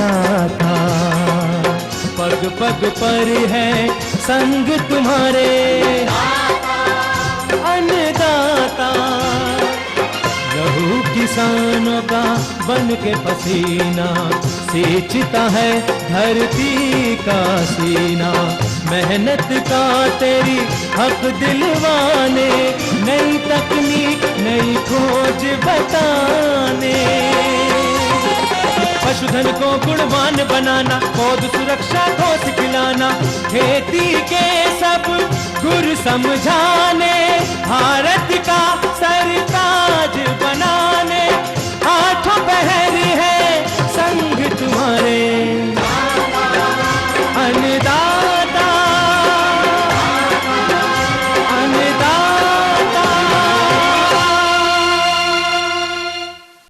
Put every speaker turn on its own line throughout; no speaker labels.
अन्नदाता, पग पग पर है संग तुम्हारे अन्नदाता। लहू किसानों का बन के पसीना सींचता है धरती का सीना। मेहनत का तेरी हक दिलवाने, नई तकनीक नई खोज बताने। पशुधन को गुणवान बनाना, पौध सुरक्षा को सिखलाना, खेती के सब गुर समझाने, भारत का सरताज बनाने। आठों पहर है संग तुम्हारे अन्नदाता, अन्नदाता।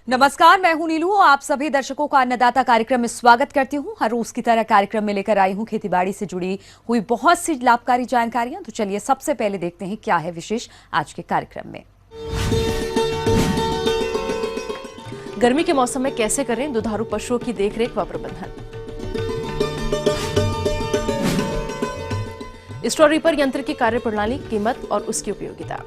नमस्कार, मैं हूं नीलू। आप सभी दर्शकों का अन्नदाता कार्यक्रम में स्वागत करती हूं। हर रोज की तरह कार्यक्रम में लेकर आई हूं खेतीबाड़ी से जुड़ी हुई बहुत सी लाभकारी जानकारियां। तो चलिए सबसे पहले देखते हैं क्या है विशेष आज के कार्यक्रम में।
गर्मी के मौसम में कैसे करें दुधारू पशुओं की देखरेख व प्रबंधन। स्ट्रॉ रीपर यंत्र की कार्यप्रणाली, कीमत और उसकी उपयोगिता।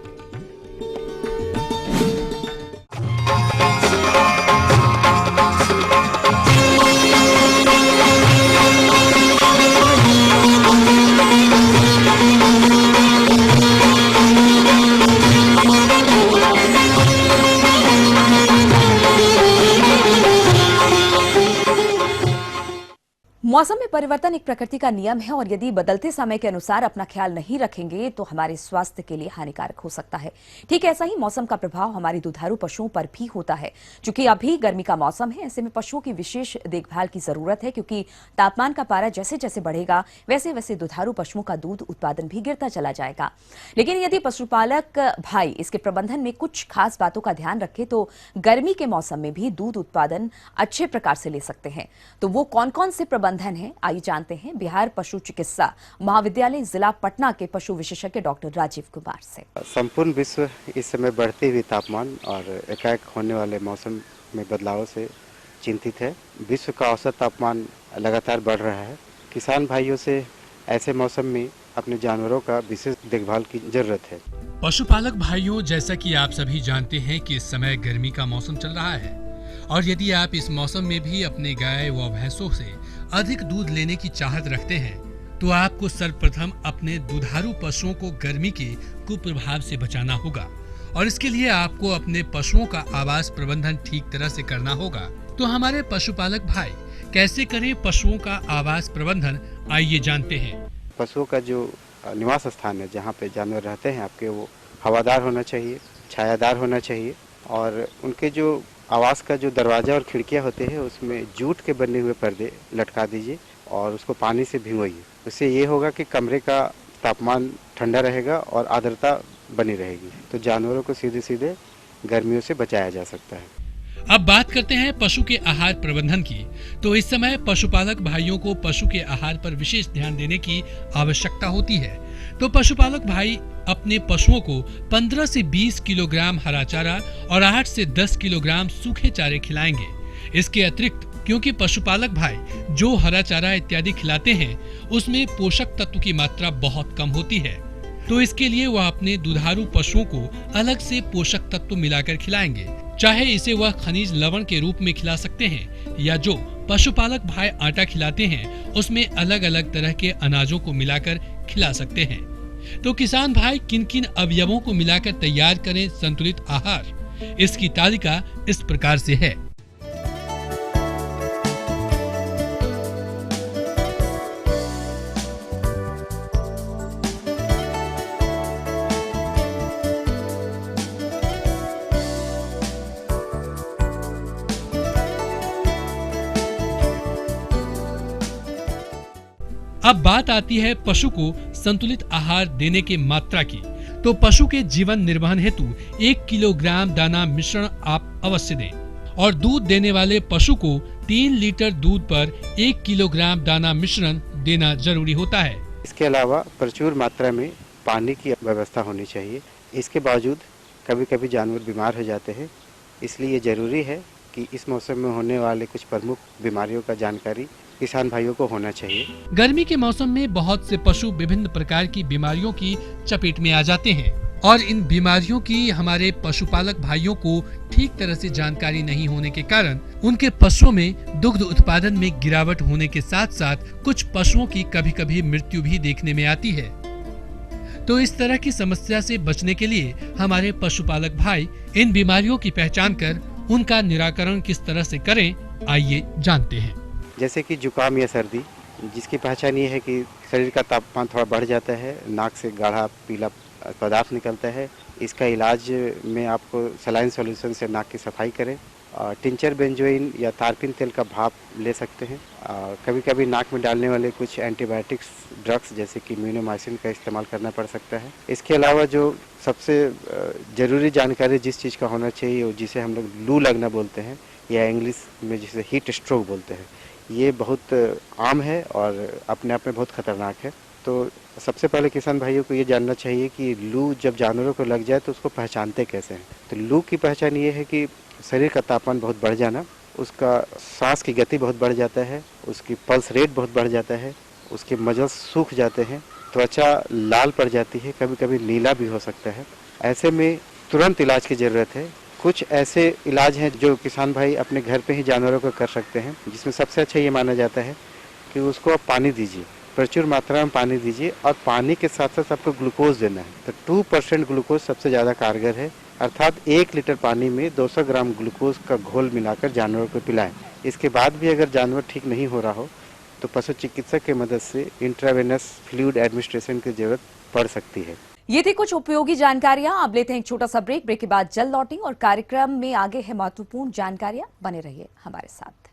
मौसम में परिवर्तन एक प्रकृति का नियम है और यदि बदलते समय के अनुसार अपना ख्याल नहीं रखेंगे तो हमारे स्वास्थ्य के लिए हानिकारक हो सकता है। ठीक ऐसा ही मौसम का प्रभाव हमारी दुधारू पशुओं पर भी होता है। क्योंकि अभी गर्मी का मौसम है, ऐसे में पशुओं की विशेष देखभाल की जरूरत है, क्योंकि तापमान का पारा जैसे जैसे बढ़ेगा वैसे वैसे दुधारू पशुओं का दूध उत्पादन भी गिरता चला जाएगा। लेकिन यदि पशुपालक भाई इसके प्रबंधन में कुछ खास बातों का ध्यान रखे तो गर्मी के मौसम में भी दूध उत्पादन अच्छे प्रकार से ले सकते हैं। तो वो कौन कौन से प्रबंधन है, आइए जानते हैं बिहार पशु चिकित्सा महाविद्यालय जिला पटना के पशु विशेषज्ञ डॉक्टर राजीव कुमार से।
संपूर्ण विश्व इस समय बढ़ते हुए तापमान और एकाएक होने वाले मौसम में बदलाव से चिंतित है। विश्व का औसत तापमान लगातार बढ़ रहा है। किसान भाइयों से ऐसे मौसम में अपने जानवरों का विशेष देखभाल की जरूरत है।
पशुपालक भाइयों, जैसा कि आप सभी जानते हैं कि इस समय गर्मी का मौसम चल रहा है और यदि आप इस मौसम में भी अपने गाय व भैंसों से अधिक दूध लेने की चाहत रखते हैं तो आपको सर्वप्रथम अपने दुधारू पशुओं को गर्मी के कुप्रभाव से बचाना होगा और इसके लिए आपको अपने पशुओं का आवास प्रबंधन ठीक तरह से करना होगा। तो हमारे पशुपालक भाई कैसे करें पशुओं का आवास प्रबंधन, आइए जानते हैं।
पशुओं का जो निवास स्थान है, जहाँ पे जानवर रहते हैं आपके, वो हवादार होना चाहिए, छायादार होना चाहिए और उनके जो आवास का जो दरवाजा और खिड़कियां होते हैं उसमें जूट के बने हुए पर्दे लटका दीजिए और उसको पानी से भिगोइए। उससे ये होगा कि कमरे का तापमान ठंडा रहेगा और आर्द्रता बनी रहेगी, तो जानवरों को सीधे सीधे गर्मियों से बचाया जा सकता है।
अब बात करते हैं पशु के आहार प्रबंधन की। तो इस समय पशुपालक भाइयों को पशु के आहार पर विशेष ध्यान देने की आवश्यकता होती है। तो पशुपालक भाई अपने पशुओं को 15 से 20 किलोग्राम हरा चारा और 8 से 10 किलोग्राम सूखे चारे खिलाएंगे। इसके अतिरिक्त क्योंकि पशुपालक भाई जो हरा चारा इत्यादि खिलाते हैं उसमें पोषक तत्व की मात्रा बहुत कम होती है, तो इसके लिए वह अपने दुधारू पशुओं को अलग से पोषक तत्व मिलाकर खिलाएंगे। चाहे इसे वह खनिज लवण के रूप में खिला सकते हैं या जो पशुपालक भाई आटा खिलाते हैं उसमें अलग अलग तरह के अनाजों को मिलाकर खिला सकते हैं। तो किसान भाई किन किन अवयवों को मिलाकर तैयार करें संतुलित आहार, इसकी तालिका इस प्रकार से है। अब बात आती है पशु को संतुलित आहार देने के मात्रा की। तो पशु के जीवन निर्वहन हेतु 1 किलोग्राम दाना मिश्रण आप अवश्य दें और दूध देने वाले पशु को 3 लीटर दूध पर 1 किलोग्राम दाना मिश्रण देना जरूरी होता है।
इसके अलावा प्रचुर मात्रा में पानी की व्यवस्था होनी चाहिए। इसके बावजूद कभी कभी जानवर बीमार हो जाते हैं, इसलिए जरूरी है कि इस मौसम में होने वाले कुछ प्रमुख बीमारियों का जानकारी किसान भाइयों को होना चाहिए।
गर्मी के मौसम में बहुत से पशु विभिन्न प्रकार की बीमारियों की चपेट में आ जाते हैं और इन बीमारियों की हमारे पशुपालक भाइयों को ठीक तरह से जानकारी नहीं होने के कारण उनके पशुओं में दुग्ध उत्पादन में गिरावट होने के साथ साथ कुछ पशुओं की कभी कभी मृत्यु भी देखने में आती है। तो इस तरह की समस्या से बचने के लिए हमारे पशुपालक भाई इन बीमारियों की पहचान कर उनका निराकरण किस तरह से करें, आइए जानते हैं।
जैसे कि जुकाम या सर्दी, जिसकी पहचान ये है कि शरीर का तापमान थोड़ा बढ़ जाता है, नाक से गाढ़ा पीला पदार्थ निकलता है। इसका इलाज में आपको सलाइन सॉल्यूशन से नाक की सफाई करें। टिंचर बेंजोइन या तारपीन तेल का भाप ले सकते हैं। कभी कभी नाक में डालने वाले कुछ एंटीबायोटिक्स ड्रग्स जैसे कि इम्यूनोमाइसिन का इस्तेमाल करना पड़ सकता है। इसके अलावा जो सबसे ज़रूरी जानकारी जिस चीज़ का होना चाहिए, जिसे हम लोग लू लगना बोलते हैं या इंग्लिश में जिसे हीट स्ट्रोक बोलते हैं, ये बहुत आम है और अपने आप में बहुत खतरनाक है। तो सबसे पहले किसान भाइयों को ये जानना चाहिए कि लू जब जानवरों को लग जाए तो उसको पहचानते कैसे हैं। तो लू की पहचान ये है कि शरीर का तापमान बहुत बढ़ जाना, उसका सांस की गति बहुत बढ़ जाता है, उसकी पल्स रेट बहुत बढ़ जाता है, उसके मजल्स सूख जाते हैं, त्वचा लाल पड़ जाती है, कभी कभी नीला भी हो सकता है। ऐसे में तुरंत इलाज की ज़रूरत है। कुछ ऐसे इलाज हैं जो किसान भाई अपने घर पे ही जानवरों को कर सकते हैं, जिसमें सबसे अच्छा ये माना जाता है कि उसको आप पानी दीजिए, प्रचुर मात्रा में पानी दीजिए और पानी के साथ साथ आपको ग्लूकोज देना है। तो 2% ग्लूकोज सबसे ज़्यादा कारगर है, अर्थात 1 लीटर पानी में 200 ग्राम ग्लूकोज का घोल मिलाकर जानवरों को पिलाएं। इसके बाद भी अगर जानवर ठीक नहीं हो रहा हो तो पशु चिकित्सक की मदद से इंट्रावेनस फ्लूइड एडमिनिस्ट्रेशन की जरूरत पड़ सकती है।
ये थी कुछ उपयोगी जानकारियां। अब लेते हैं एक छोटा सा ब्रेक। ब्रेक के बाद जल्द लौटेंगे और कार्यक्रम में आगे है महत्वपूर्ण जानकारियां। बने रहिए हमारे साथ।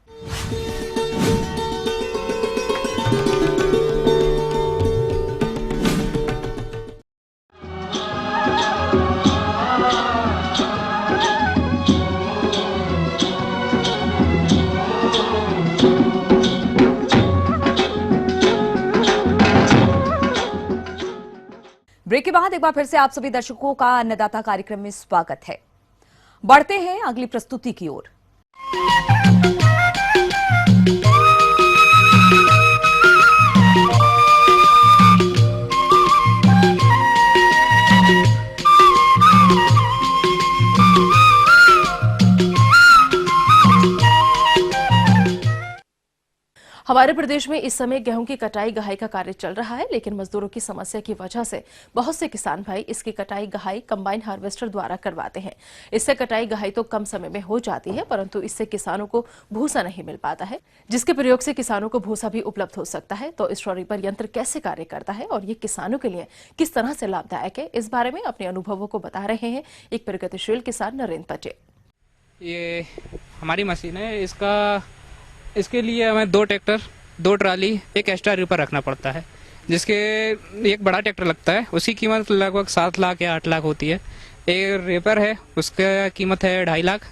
ब्रेक के बाद एक बार फिर से आप सभी दर्शकों का अन्नदाता कार्यक्रम में स्वागत है। बढ़ते हैं अगली प्रस्तुति की ओर।
हमारे प्रदेश में इस समय गेहूं की कटाई गहाई का कार्य चल रहा है, लेकिन मजदूरों की समस्या की वजह से बहुत से किसान भाई इसकी कटाई गहाई कंबाइन हार्वेस्टर द्वारा करवाते हैं। इससे कटाई गहाई तो कम समय में हो जाती है, परंतु इससे किसानों को भूसा नहीं मिल पाता है, जिसके प्रयोग से किसानों को भूसा भी उपलब्ध हो सकता है। तो स्ट्रॉ रीपर यंत्र कैसे कार्य करता है और ये किसानों के लिए किस तरह से लाभदायक है, इस बारे में अपने अनुभवों को बता रहे हैं एक प्रगतिशील किसान नरेंद्र पटेल।
ये हमारी मशीन है, इसके लिए हमें 2 ट्रैक्टर, 2 ट्राली, एक एक्स्ट्रा रीपर रखना पड़ता है, जिसके एक बड़ा ट्रैक्टर लगता है, उसकी कीमत लगभग 7 लाख या 8 लाख होती है। एक रीपर है, उसका कीमत है 2.5 लाख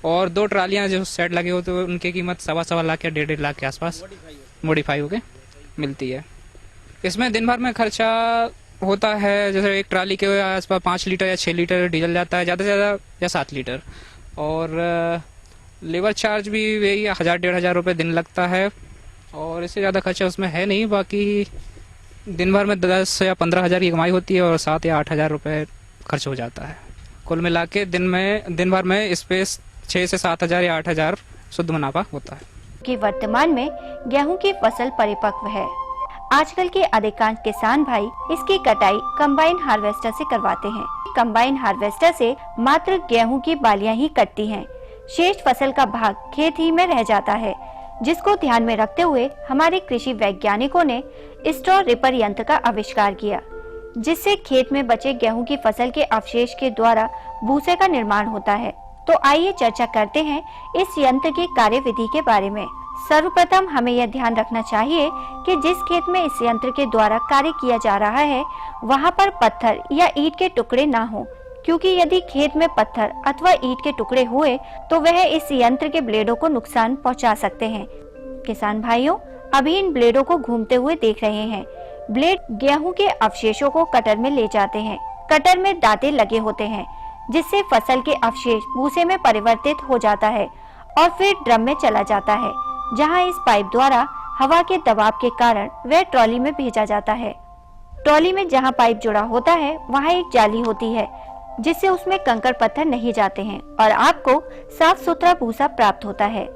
और 2 ट्रालियां जो सेट लगे होते हैं उनकी कीमत 1.25 लाख या 1.5 लाख के आसपास मॉडिफाई होके मिलती है। इसमें दिन भर में खर्चा होता है, जैसे एक ट्राली के आसपास 5 लीटर या 6 लीटर डीजल जाता है, ज़्यादा से ज़्यादा या 7 लीटर, और लेबर चार्ज भी वही 1000-1,500 रुपये दिन लगता है और इससे ज़्यादा खर्चा उसमें है नहीं। बाकी दिन भर में 10 या 15 हज़ार की कमाई होती है और 7 या 8 हज़ार रुपये खर्च हो जाता है। कुल मिला के दिन भर में इस पे 6 से 7 हज़ार या 8 हज़ार शुद्ध मुनाफा होता है।
कि वर्तमान में गेहूं की फसल परिपक्व है। आजकल के अधिकांश किसान भाई इसकी कटाई कंबाइन हार्वेस्टर से करवाते हैं। कंबाइन हार्वेस्टर से मात्र गेहूं की बालियां ही कटती हैं। शेष फसल का भाग खेत ही में रह जाता है, जिसको ध्यान में रखते हुए हमारे कृषि वैज्ञानिकों ने स्ट्रॉ रीपर यंत्र का आविष्कार किया, जिससे खेत में बचे गेहूं की फसल के अवशेष के द्वारा भूसे का निर्माण होता है। तो आइए चर्चा करते हैं इस यंत्र की कार्यविधि के बारे में। सर्वप्रथम हमें यह ध्यान रखना चाहिए कि जिस खेत में इस यंत्र के द्वारा कार्य किया जा रहा है वहां पर पत्थर या ईंट के टुकड़े ना हो, क्योंकि यदि खेत में पत्थर अथवा ईंट के टुकड़े हुए तो वह इस यंत्र के ब्लेडों को नुकसान पहुंचा सकते हैं। किसान भाइयों, अभी इन ब्लेडों को घूमते हुए देख रहे हैं। ब्लेड गेहूं के अवशेषों को कटर में ले जाते हैं। कटर में दांते लगे होते हैं, जिससे फसल के अवशेष भूसे में परिवर्तित हो जाता है और फिर ड्रम में चला जाता है, जहां इस पाइप द्वारा हवा के दबाव के कारण वह ट्रॉली में भेजा जाता है। ट्रॉली में जहां पाइप जुड़ा होता है वहां एक जाली होती है, जिससे उसमें कंकड़ पत्थर नहीं जाते हैं और आपको साफ सुथरा भूसा प्राप्त होता है।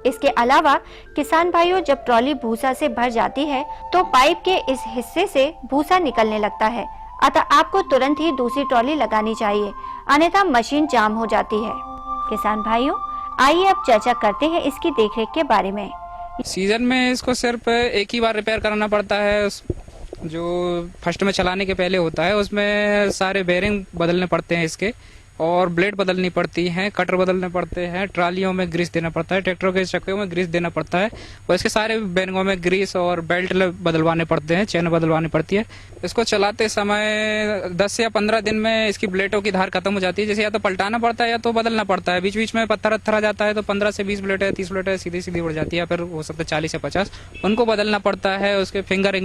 इसके अलावा किसान भाइयों, जब ट्रॉली भूसा से भर जाती है तो पाइप के इस हिस्से से भूसा निकलने लगता है, अतः आपको तुरंत ही दूसरी ट्रॉली लगानी चाहिए, अन्यथा मशीन जाम हो जाती है। किसान भाइयों, आइए अब चर्चा करते हैं इसकी देखरेख के बारे में।
सीजन में इसको सिर्फ एक ही बार रिपेयर कराना पड़ता है। जो फर्स्ट में चलाने के पहले होता है उसमें सारे बेरिंग बदलने पड़ते हैं इसके, और ब्लेड बदलनी पड़ती हैं, कटर बदलने पड़ते हैं, ट्रालियों में ग्रीस देना पड़ता है, ट्रैक्टरों के चक्कों में ग्रीस देना पड़ता है, और इसके सारे बेरिंगों में ग्रीस और बेल्ट बदलवाने पड़ते हैं, चेन बदलवानी पड़ती है। इसको चलाते समय 10 या 15 दिन में इसकी ब्लेडों की धार खत्म हो जाती है, जैसे या तो पलटाना पड़ता है या तो बदलना पड़ता है। बीच बीच में पत्थर आ जाता है तो 15 से 20 ब्लेड है, 30 ब्लेड है, सीधी सीधी उड़ जाती है, फिर हो सकता है 40 से 50, उनको बदलना पड़ता है। उसके फिंगर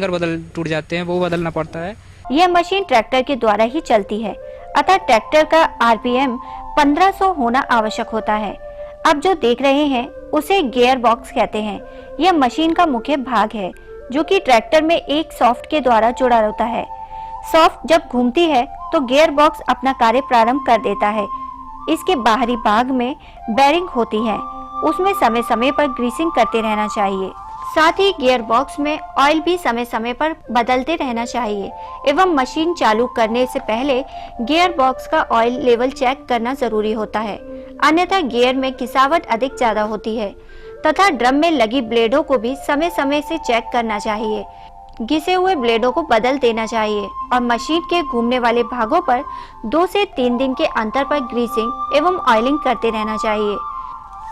टूट जाते हैं, वो बदलना पड़ता है।
यह मशीन ट्रैक्टर के द्वारा ही चलती है, अतः ट्रैक्टर का आरपीएम 1500 होना आवश्यक होता है। अब जो देख रहे हैं उसे गियर बॉक्स कहते हैं। यह मशीन का मुख्य भाग है, जो कि ट्रैक्टर में एक सॉफ्ट के द्वारा जुड़ा होता है। सॉफ्ट जब घूमती है तो गियर बॉक्स अपना कार्य प्रारंभ कर देता है। इसके बाहरी भाग में बेरिंग होती है, उसमें समय समय पर ग्रीसिंग करते रहना चाहिए। साथ ही गियर बॉक्स में ऑयल भी समय समय पर बदलते रहना चाहिए एवं मशीन चालू करने से पहले गियर बॉक्स का ऑयल लेवल चेक करना जरूरी होता है, अन्यथा गियर में घिसावट अधिक ज्यादा होती है। तथा ड्रम में लगी ब्लेडों को भी समय समय से चेक करना चाहिए। घिसे हुए ब्लेडों को बदल देना चाहिए और मशीन के घूमने वाले भागों पर 2 से 3 दिन के अंतर पर ग्रीसिंग एवं ऑयलिंग करते रहना चाहिए।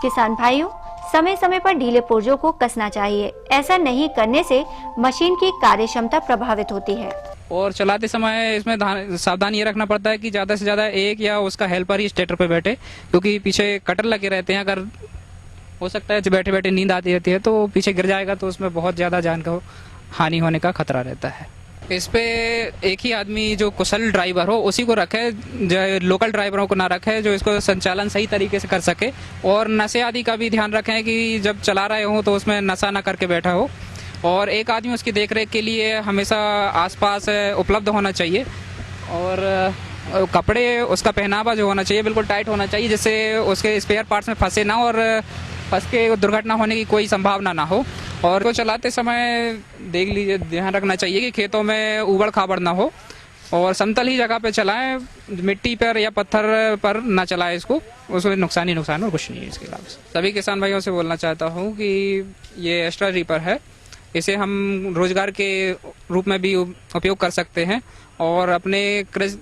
किसान भाइयों, समय समय पर ढीले पुर्जों को कसना चाहिए। ऐसा नहीं करने से मशीन की कार्यक्षमता प्रभावित होती है।
और चलाते समय इसमें सावधान ये रखना पड़ता है कि ज्यादा से ज्यादा एक या उसका हेल्पर ही स्टेटर पे बैठे, क्योंकि पीछे कटर लगे रहते हैं। अगर हो सकता है बैठे बैठे नींद आती रहती है तो पीछे गिर जाएगा, तो उसमें बहुत ज्यादा जान को हानि होने का खतरा रहता है। इस पे एक ही आदमी जो कुशल ड्राइवर हो उसी को रखे, जो लोकल ड्राइवरों को ना रखे, जो इसको संचालन सही तरीके से कर सके। और नशे आदि का भी ध्यान रखें कि जब चला रहे हो तो उसमें नशा ना करके बैठा हो। और एक आदमी उसकी देखरेख के लिए हमेशा आसपास उपलब्ध होना चाहिए। और कपड़े, उसका पहनावा जो होना चाहिए बिल्कुल टाइट होना चाहिए, जिससे उसके स्पेयर पार्ट्स में फंसे ना और फंस के दुर्घटना होने की कोई संभावना ना हो। और को चलाते समय देख लीजिए, ध्यान रखना चाहिए कि खेतों में उबड़ खाबड़ ना हो और समतल ही जगह पे चलाएं, मिट्टी पर या पत्थर पर ना चलाएं इसको, उसमें नुकसान ही नुकसान और कुछ नहीं है इसके अलावा। सभी किसान भाइयों से बोलना चाहता हूँ कि ये एक्स्ट्रा रीपर है, इसे हम रोजगार के रूप में भी उपयोग कर सकते हैं और अपने कृषि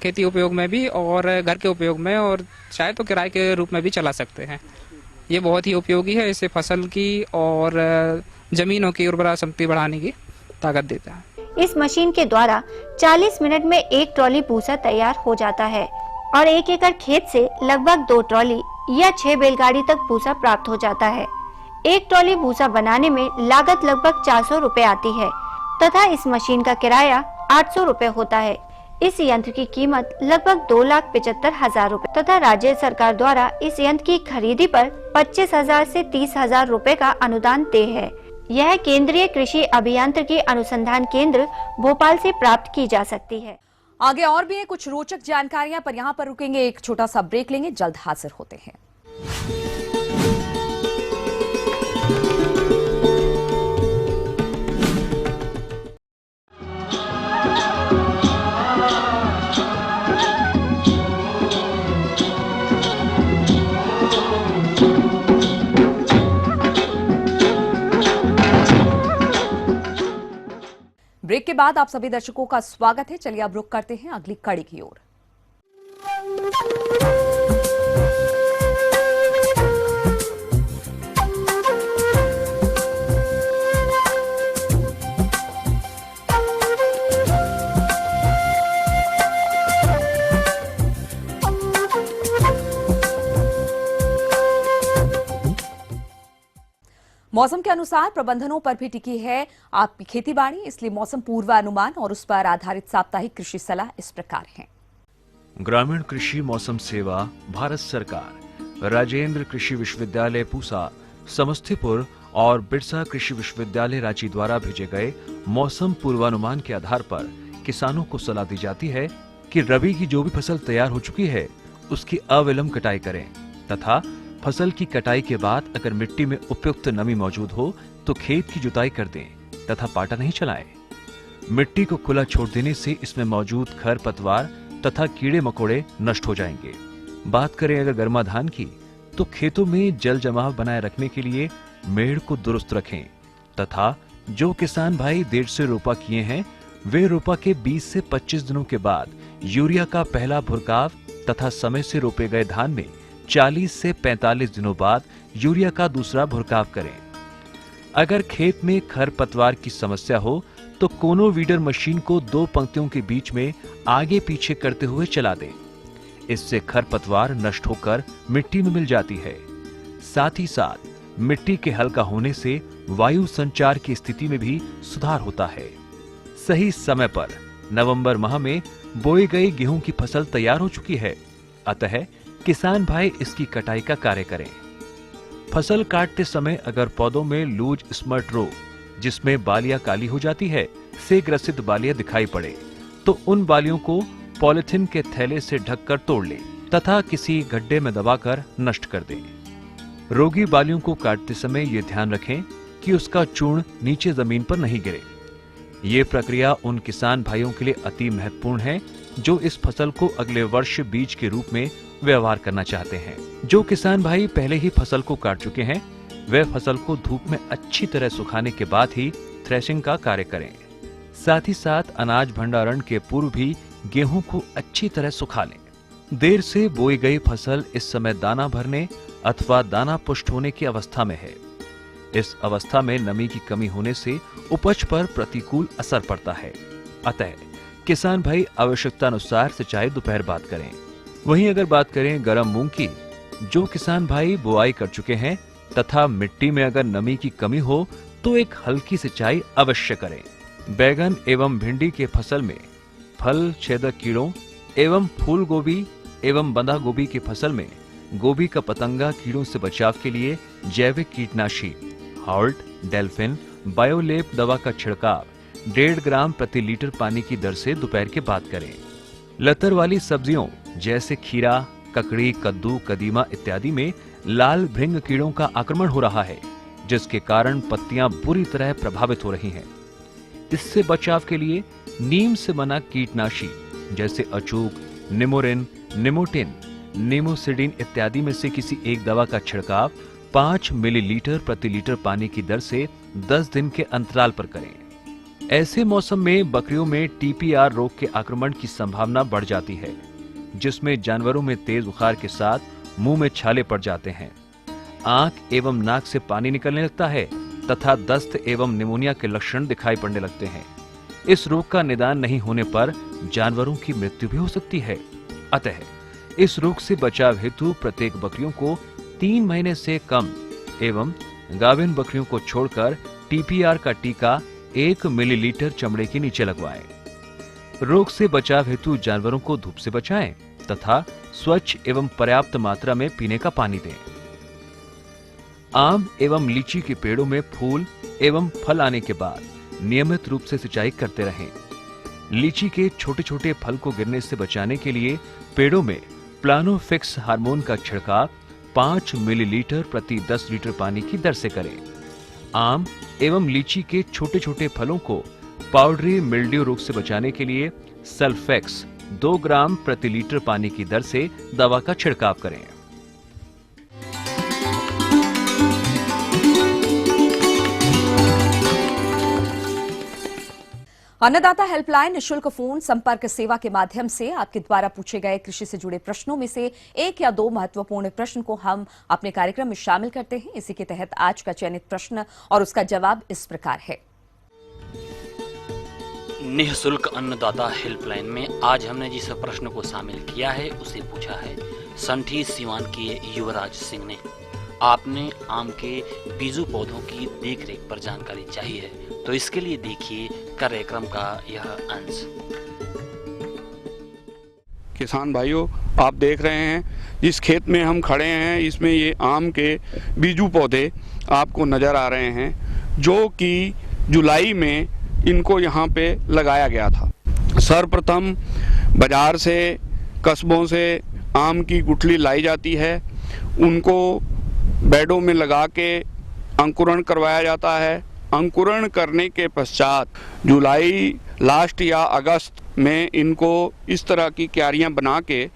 खेती उपयोग में भी और घर के उपयोग में और चाहे तो किराए के रूप में भी चला सकते हैं। ये बहुत ही उपयोगी है, इससे फसल की और जमीनों की उर्वरा शक्ति बढ़ाने की ताकत देता है।
इस मशीन के द्वारा 40 मिनट में 1 ट्रॉली भूसा तैयार हो जाता है और 1 एकड़ खेत से लगभग 2 ट्रॉली या 6 बैलगाड़ी तक भूसा प्राप्त हो जाता है। 1 ट्रॉली भूसा बनाने में लागत लगभग 400 रुपए आती है तथा इस मशीन का किराया 800 रुपए होता है। इस यंत्र की कीमत लगभग 2,75,000 रुपए तथा राज्य सरकार द्वारा इस यंत्र की खरीदी पर 25,000 से 30,000 रुपए का अनुदान देय है। यह केंद्रीय कृषि अभियांत्रिकी अनुसंधान केंद्र भोपाल से प्राप्त की जा सकती है।
आगे और भी है कुछ रोचक जानकारियां, पर यहाँ पर रुकेंगे, एक छोटा सा ब्रेक लेंगे, जल्द हाजिर होते हैं। ब्रेक के बाद आप सभी दर्शकों का स्वागत है। चलिए अब रुक करते हैं अगली कड़ी की ओर। मौसम के अनुसार प्रबंधनों पर भी टिकी है आपकी खेतीबाड़ी, इसलिए मौसम पूर्वानुमान और उस पर आधारित साप्ताहिक कृषि सलाह इस प्रकार है।
ग्रामीण कृषि मौसम सेवा, भारत सरकार, राजेंद्र कृषि विश्वविद्यालय पूसा, समस्तीपुर और बिरसा कृषि विश्वविद्यालय रांची द्वारा भेजे गए मौसम पूर्वानुमान के आधार पर किसानों को सलाह दी जाती है कि रबी की जो भी फसल तैयार हो चुकी है उसकी अविलंब कटाई करें तथा फसल की कटाई के बाद अगर मिट्टी में उपयुक्त नमी मौजूद हो तो खेत की जुताई कर दें तथा पाटा नहीं चलाएं। मिट्टी को खुला छोड़ देने से इसमें मौजूद खरपतवार तथा कीड़े मकोड़े नष्ट हो जाएंगे। बात करें अगर गर्मा धान की तो खेतों में जल जमाव बनाए रखने के लिए मेड़ को दुरुस्त रखें तथा जो किसान भाई देर से रोपा किए हैं वे रोपा के 20 से 25 दिनों के बाद यूरिया का पहला भुरकाव तथा समय से रोपे गए धान में 40 से 45 दिनों बाद यूरिया का दूसरा भुरकाव करें। अगर खेत में खरपतवार की समस्या हो तो कोनो वीडर मशीन को 2 पंक्तियों के बीच में आगे पीछे करते हुए चला दें। इससे खरपतवार नष्ट होकर मिट्टी में मिल जाती है। साथ ही साथ मिट्टी के हल्का होने से वायु संचार की स्थिति में भी सुधार होता है। सही समय पर नवंबर माह में बोई गई गेहूं की फसल तैयार हो चुकी है, अतः किसान भाई इसकी कटाई का कार्य करें। फसल काटते समय अगर पौधों में लूज स्मट रोग जिसमें बालियां काली हो जाती है से ग्रसित बालियां दिखाई पड़े तो उन बालियों को पॉलिथीन के थैले से ढककर तोड़ लें तथा किसी गड्ढे में दबाकर नष्ट कर दें। रोगी बालियों को काटते समय ये ध्यान रखें कि उसका चूर्ण नीचे जमीन पर नहीं गिरे। ये प्रक्रिया उन किसान भाइयों के लिए अति महत्वपूर्ण है जो इस फसल को अगले वर्ष बीज के रूप में व्यवहार करना चाहते हैं। जो किसान भाई पहले ही फसल को काट चुके हैं वे फसल को धूप में अच्छी तरह सुखाने के बाद ही थ्रेशिंग का कार्य करें। साथ ही साथ अनाज भंडारण के पूर्व भी गेहूं को अच्छी तरह सुखा लें। देर से बोई गई फसल इस समय दाना भरने अथवा दाना पुष्ट होने की अवस्था में है। इस अवस्था में नमी की कमी होने से उपज पर प्रतिकूल असर पड़ता है, अतः किसान भाई आवश्यकता अनुसार सिंचाई दोपहर बाद करें। वहीं अगर बात करें गर्म मूंग की, जो किसान भाई बुआई कर चुके हैं तथा मिट्टी में अगर नमी की कमी हो तो एक हल्की सिंचाई अवश्य करें। बैगन एवं भिंडी के फसल में फल छेदक कीड़ों एवं फूल गोभी एवं बंधा गोभी की फसल में गोभी का पतंगा कीड़ों से बचाव के लिए जैविक कीटनाशी हॉल्ट डेल्फिन बायोलेप दवा का छिड़काव 1.5 ग्राम प्रति लीटर पानी की दर से दोपहर के बाद करें। लतर वाली सब्जियों जैसे खीरा, ककड़ी, कद्दू, कदीमा इत्यादि में लाल भृंग कीड़ों का आक्रमण हो रहा है, जिसके कारण पत्तियां बुरी तरह प्रभावित हो रही हैं। इससे बचाव के लिए नीम से बना कीटनाशी जैसे अचूक, निमोरिन, निमोटिन, निमोसिडिन इत्यादि में से किसी एक दवा का छिड़काव 5 मिलीलीटर प्रति लीटर पानी की दर से 10 दिन के अंतराल पर करें। ऐसे मौसम में बकरियों में टीपीआर रोग के आक्रमण की संभावना बढ़ जाती है, जिसमें जानवरों में तेज बुखार के साथ मुंह में छाले पड़ जाते हैं, आंख एवं नाक से पानी निकलने लगता है तथा दस्त एवं निमोनिया के लक्षण दिखाई पड़ने लगते हैं। इस रोग का निदान नहीं होने पर जानवरों की मृत्यु भी हो सकती है। अतः इस रोग से बचाव हेतु प्रत्येक बकरियों को 3 महीने से कम एवं गाभिन बकरियों को छोड़कर टीपीआर का टीका 1 मिलीलीटर चमड़े के नीचे लगवाएं। रोग से बचाव हेतु जानवरों को धूप से बचाएं तथा स्वच्छ एवं पर्याप्त मात्रा में पीने का पानी दें। आम एवं लीची के पेड़ों में फूल एवं फल आने के बाद नियमित रूप से सिंचाई करते रहें। लीची के छोटे छोटे फल को गिरने से बचाने के लिए पेड़ों में प्लानोफिक्स हार्मोन का छिड़काव 5 मिलीलीटर प्रति 10 लीटर पानी की दर से करें। आम एवं लीची के छोटे छोटे फलों को पाउडरी मिल्ड्यू रोग से बचाने के लिए सल्फेक्स 2 ग्राम प्रति लीटर पानी की दर से दवा का छिड़काव करें।
अन्नदाता हेल्पलाइन निःशुल्क फोन संपर्क सेवा के माध्यम से आपके द्वारा पूछे गए कृषि से जुड़े प्रश्नों में से 1 या 2 महत्वपूर्ण प्रश्न को हम अपने कार्यक्रम में शामिल करते हैं। इसी के तहत आज का चयनित प्रश्न और उसका जवाब इस प्रकार है।
निःशुल्क अन्नदाता हेल्पलाइन में आज हमने जिस प्रश्न को शामिल किया है उसे पूछा है संठी सीवान के युवराज सिंह ने। आपने आम के बीजू पौधों की देखरेख पर जानकारी चाहिए, तो इसके लिए देखिए कार्यक्रम का यह अंश।
किसान भाइयों, आप देख रहे हैं जिस खेत में हम खड़े हैं, इसमें ये आम के बीजू पौधे आपको नज़र आ रहे हैं, जो कि जुलाई में इनको यहाँ पे लगाया गया था। सर्वप्रथम बाज़ार से, कस्बों से आम की गुठली लाई जाती है, उनको बेडों में लगा के अंकुरण करवाया जाता है। अंकुरण करने के पश्चात जुलाई लास्ट या अगस्त में इनको इस तरह की क्यारियां बना के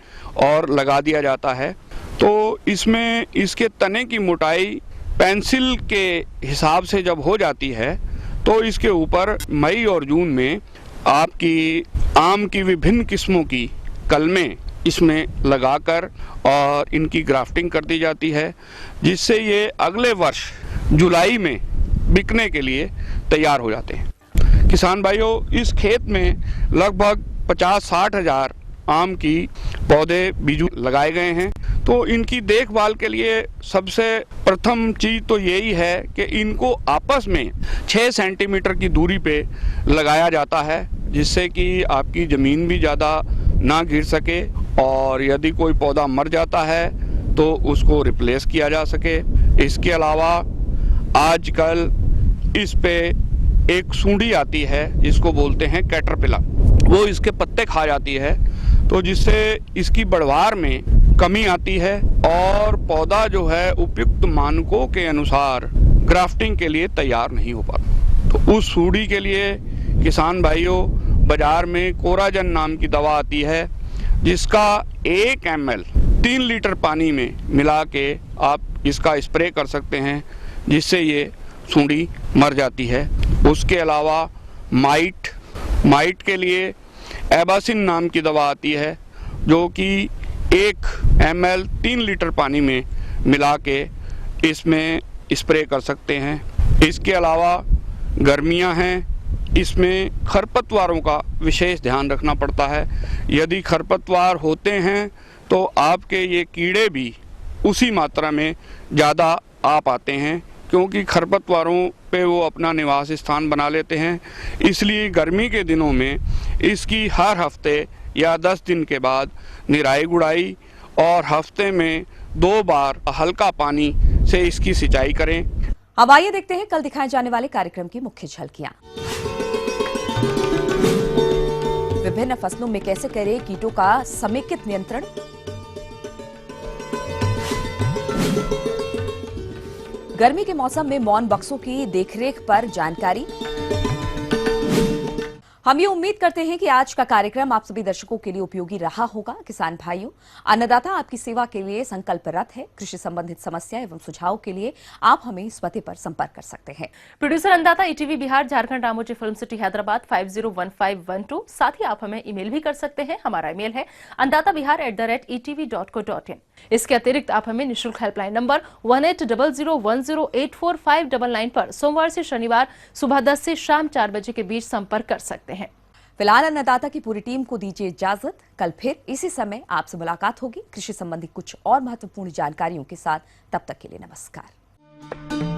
और लगा दिया जाता है। तो इसमें इसके तने की मोटाई पेंसिल के हिसाब से जब हो जाती है तो इसके ऊपर मई और जून में आपकी आम की विभिन्न किस्मों की कलमें इसमें लगाकर और इनकी ग्राफ्टिंग कर दी जाती है, जिससे ये अगले वर्ष जुलाई में बिकने के लिए तैयार हो जाते हैं। किसान भाइयों, इस खेत में लगभग 50-60 हज़ार आम की पौधे बीजू लगाए गए हैं। तो इनकी देखभाल के लिए सबसे प्रथम चीज़ तो यही है कि इनको आपस में 6 सेंटीमीटर की दूरी पे लगाया जाता है, जिससे कि आपकी ज़मीन भी ज़्यादा ना गिर सके और यदि कोई पौधा मर जाता है तो उसको रिप्लेस किया जा सके। इसके अलावा आजकल इस पे एक सूंडी आती है जिसको बोलते हैं कैटरपिलर, वो इसके पत्ते खा जाती है, तो जिससे इसकी बढ़वार में कमी आती है और पौधा जो है उपयुक्त मानकों के अनुसार ग्राफ्टिंग के लिए तैयार नहीं हो पाता। तो उस सूंडी के लिए किसान भाइयों, बाजार में कोराजन नाम की दवा आती है, जिसका 1 ml 3 लीटर पानी में मिला के आप इसका स्प्रे कर सकते हैं, जिससे ये सूंडी मर जाती है। उसके अलावा माइट के लिए एबासिन नाम की दवा आती है, जो कि 1 ml 3 लीटर पानी में मिला के इसमें स्प्रे कर सकते हैं। इसके अलावा गर्मियां हैं, इसमें खरपतवारों का विशेष ध्यान रखना पड़ता है। यदि खरपतवार होते हैं तो आपके ये कीड़े भी उसी मात्रा में ज़्यादा आ पाते हैं, क्योंकि खरपतवारों पे वो अपना निवास स्थान बना लेते हैं। इसलिए गर्मी के दिनों में इसकी हर हफ्ते या 10 दिन के बाद निराई गुड़ाई और हफ्ते में 2 बार हल्का पानी से इसकी सिंचाई करें।
अब आइए देखते हैं कल दिखाए जाने वाले कार्यक्रम की मुख्य झलकियां। विभिन्न फसलों में कैसे करें कीटों का समेकित नियंत्रण, गर्मी के मौसम में मौन बक्सों की देखरेख पर जानकारी। हम ये उम्मीद करते हैं कि आज का कार्यक्रम आप सभी दर्शकों के लिए उपयोगी रहा होगा। किसान भाइयों, अन्नदाता आपकी सेवा के लिए संकल्परत है। कृषि संबंधित समस्या एवं सुझाव के लिए आप हमें इस पते पर संपर्क कर सकते हैं।
प्रोड्यूसर अन्नदाता, ETV Bihar, Jharkhand, Ramoji film city, Hyderabad 501512। साथ ही आप हमें ईमेल भी कर सकते हैं। हमारा ईमेल है annadatabihar@etv.co.in। इसके अतिरिक्त आप हमें निःशुल्क हेल्पलाइन नंबर 180010084599 पर सोमवार से शनिवार सुबह 10 से शाम 4 बजे के बीच संपर्क कर सकते हैं।
फिलहाल अन्नदाता की पूरी टीम को दीजिए इजाजत। कल फिर इसी समय आपसे मुलाकात होगी कृषि संबंधी कुछ और महत्वपूर्ण जानकारियों के साथ। तब तक के लिए नमस्कार।